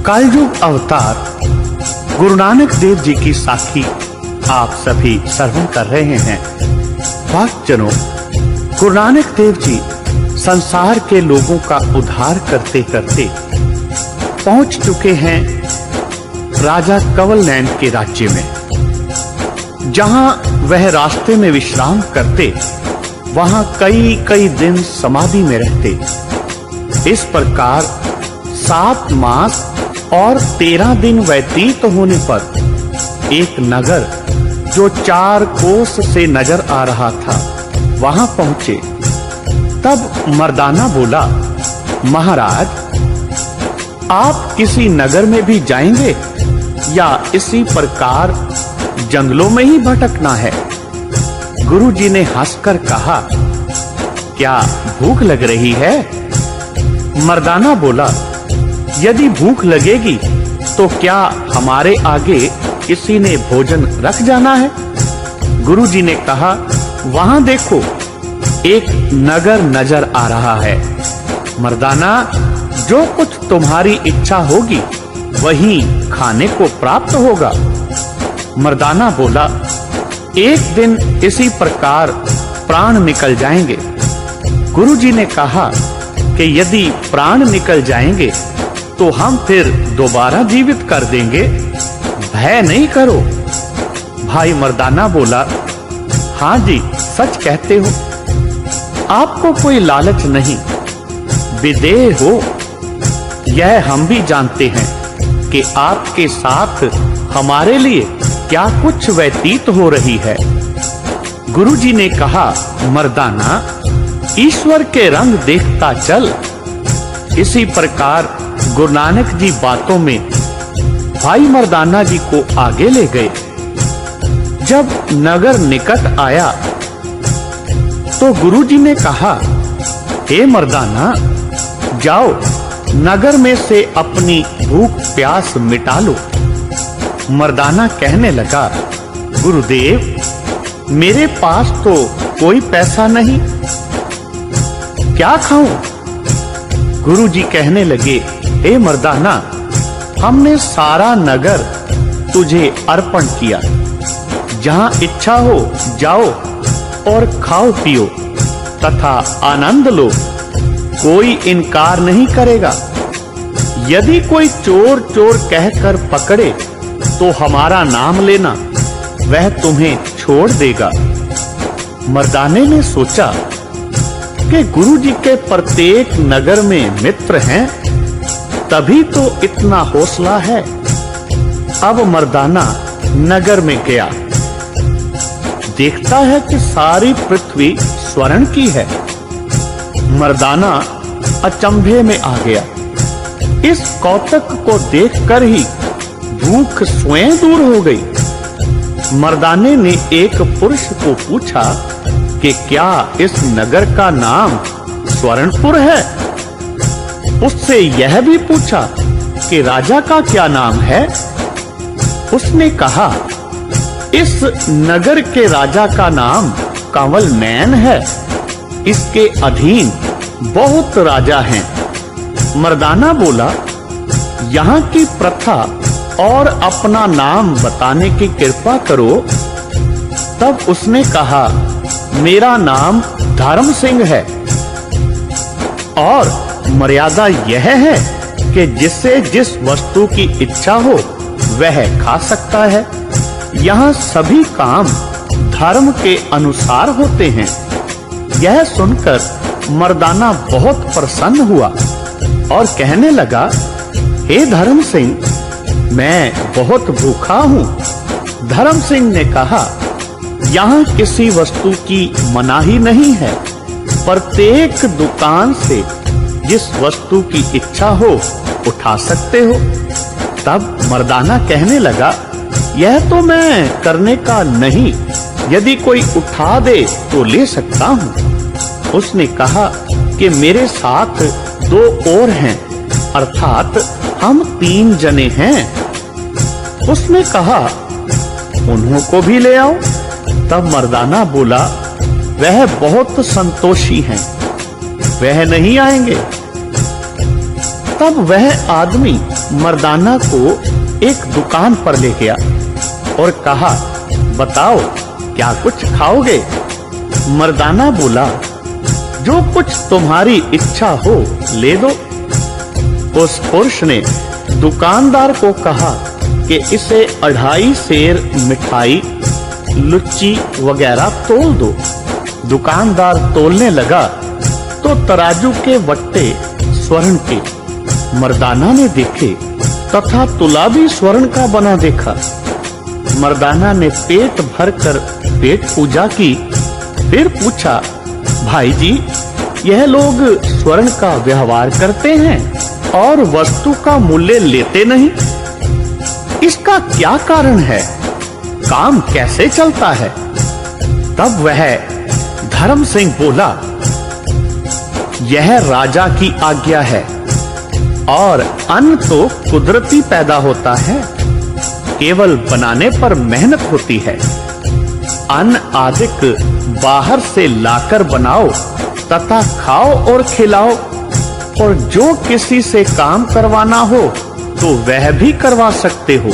कलयुग अवतार गुरु नानक देव जी की साखी आप सभी श्रवण कर रहे हैं। भक्तजनों, गुरु नानक देव जी संसार के लोगों का उद्धार करते करते पहुंच चुके हैं राजा कंवल नैन के राज्य में। जहां वह रास्ते में विश्राम करते, वहां कई कई दिन समाधि में रहते। इस प्रकार 7 मास और 13 दिन व्यतीत होने पर एक नगर जो 4 कोस से नजर आ रहा था, वहां पहुंचे। तब मर्दाना बोला, महाराज, आप किसी नगर में भी जाएंगे या इसी प्रकार जंगलों में ही भटकना है? गुरुजी ने हंसकर कहा, क्या भूख लग रही है? मर्दाना बोला, यदि भूख लगेगी तो क्या हमारे आगे किसी ने भोजन रख जाना है? गुरुजी ने कहा, वहां देखो, एक नगर नजर आ रहा है। मर्दाना, जो कुछ तुम्हारी इच्छा होगी वही खाने को प्राप्त होगा। मर्दाना बोला, एक दिन इसी प्रकार प्राण निकल जाएंगे। गुरुजी ने कहा कि यदि प्राण निकल जाएंगे तो हम फिर दोबारा जीवित कर देंगे, भय नहीं करो। भाई मर्दाना बोला, हां जी, सच कहते हो, आपको कोई लालच नहीं, विदेह हो। यह हम भी जानते हैं कि आपके साथ हमारे लिए क्या कुछ व्यतीत हो रही है। गुरुजी ने कहा, मर्दाना, ईश्वर के रंग देखता चल। इसी प्रकार गुरु नानक जी बातों में भाई मर्दाना जी को आगे ले गए। जब नगर निकट आया तो गुरुजी ने कहा, हे मर्दाना, जाओ नगर में से अपनी भूख प्यास मिटा लो। मर्दाना कहने लगा, गुरुदेव, मेरे पास तो कोई पैसा नहीं, क्या खाऊं? गुरुजी कहने लगे, हे मर्दाना, हमने सारा नगर तुझे अर्पण किया। जहां इच्छा हो जाओ और खाओ पियो तथा आनंद लो, कोई इनकार नहीं करेगा। यदि कोई चोर चोर कहकर पकड़े तो हमारा नाम लेना, वह तुम्हें छोड़ देगा। मर्दाने ने सोचा कि गुरुजी के प्रत्येक नगर में मित्र हैं, तभी तो इतना हौसला है। अब मर्दाना नगर में गया, देखता है कि सारी पृथ्वी स्वर्ण की है। मर्दाना अचंभे में आ गया। इस कौतक को देखकर ही भूख स्वयं दूर हो गई। मर्दाने ने एक पुरुष को पूछा कि क्या इस नगर का नाम स्वर्णपुर है? उससे यह भी पूछा कि राजा का क्या नाम है? उसने कहा, इस नगर के राजा का नाम कंवल नैन है। इसके अधीन बहुत राजा हैं। मर्दाना बोला, यहाँ की प्रथा और अपना नाम बताने की कृपा करो। तब उसने कहा, मेरा नाम धर्म सिंह है और मर्यादा यह है कि जिससे जिस वस्तु की इच्छा हो वह खा सकता है। यहाँ सभी काम धर्म के अनुसार होते हैं। यह सुनकर मर्दाना बहुत प्रसन्न हुआ और कहने लगा, हे धर्म सिंह, मैं बहुत भूखा हूँ। धर्म सिंह ने कहा, यहाँ किसी वस्तु की मनाही नहीं है। प्रत्येक दुकान से जिस वस्तु की इच्छा हो उठा सकते हो। तब मर्दाना कहने लगा, यह तो मैं करने का नहीं, यदि कोई उठा दे तो ले सकता हूँ। उसने कहा कि मेरे साथ 2 और हैं, अर्थात हम 3 जने हैं। उसने कहा, उन्हों को भी ले आओ। तब मर्दाना बोला, वह बहुत संतोषी हैं, वह नहीं आएंगे। तब वह आदमी मर्दाना को एक दुकान पर ले गया और कहा, बताओ क्या कुछ खाओगे? मर्दाना बोला, जो कुछ तुम्हारी इच्छा हो ले दो। उस पुरुष ने दुकानदार को कहा कि इसे 2.5 सेर मिठाई, लुच्ची वगैरह तोल दो। दुकानदार तोलने लगा तो तराजू के वट्टे स्वर्ण के मर्दाना ने देखे तथा तुला भी स्वर्ण का बना देखा। मर्दाना ने पेट भरकर पेट पूजा की। फिर पूछा, भाई जी, यह लोग स्वर्ण का व्यवहार करते हैं और वस्तु का मूल्य लेते नहीं, इसका क्या कारण है? काम कैसे चलता है? तब वह धर्म सिंह बोला, यह राजा की आज्ञा है और अन्न तो कुदरती पैदा होता है, केवल बनाने पर मेहनत होती है। अन्न आदिक बाहर से लाकर बनाओ तथा खाओ और खिलाओ, और जो किसी से काम करवाना हो तो वह भी करवा सकते हो।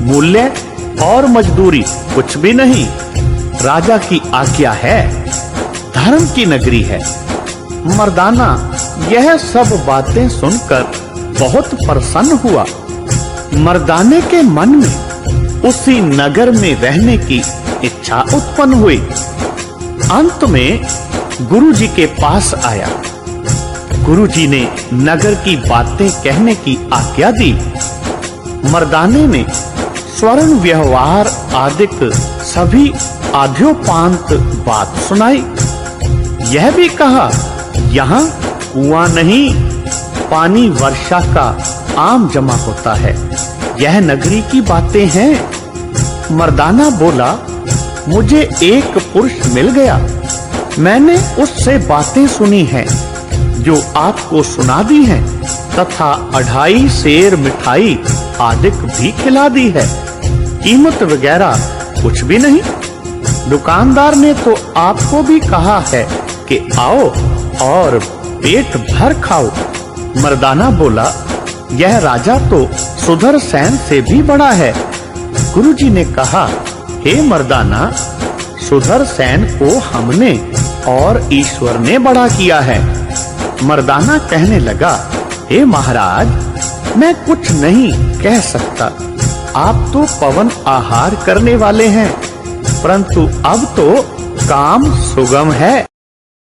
मूल्य और मजदूरी कुछ भी नहीं, राजा की आज्ञा है, धर्म की नगरी है। मर्दाना यह सब बातें सुनकर बहुत प्रसन्न हुआ। मर्दाने के मन में उसी नगर में रहने की इच्छा उत्पन्न हुई। अंत में गुरुजी के पास आया। गुरुजी ने नगर की बातें कहने की आज्ञा दी। मर्दाने ने स्वर्ण व्यवहार आदिक सभी आद्योपांत बात सुनाई। यह भी कहा, यहाँ कुआं नहीं, पानी वर्षा का आम जमा होता है, यह नगरी की बातें हैं। मर्दाना बोला, मुझे एक पुरुष मिल गया, मैंने उससे बातें सुनी हैं जो आपको सुना दी हैं, तथा 2.5 सेर मिठाई आदिक भी खिला दी है। कीमत वगैरह कुछ भी नहीं। दुकानदार ने तो आपको भी कहा है कि आओ और पेट भर खाओ। मर्दाना बोला, यह राजा तो सुदर्शन से भी बड़ा है। गुरुजी ने कहा, हे मर्दाना, सुदर्शन को हमने और ईश्वर ने बड़ा किया है। मर्दाना कहने लगा, हे महाराज, मैं कुछ नहीं कह सकता, आप तो पवन आहार करने वाले हैं, परंतु अब तो काम सुगम है।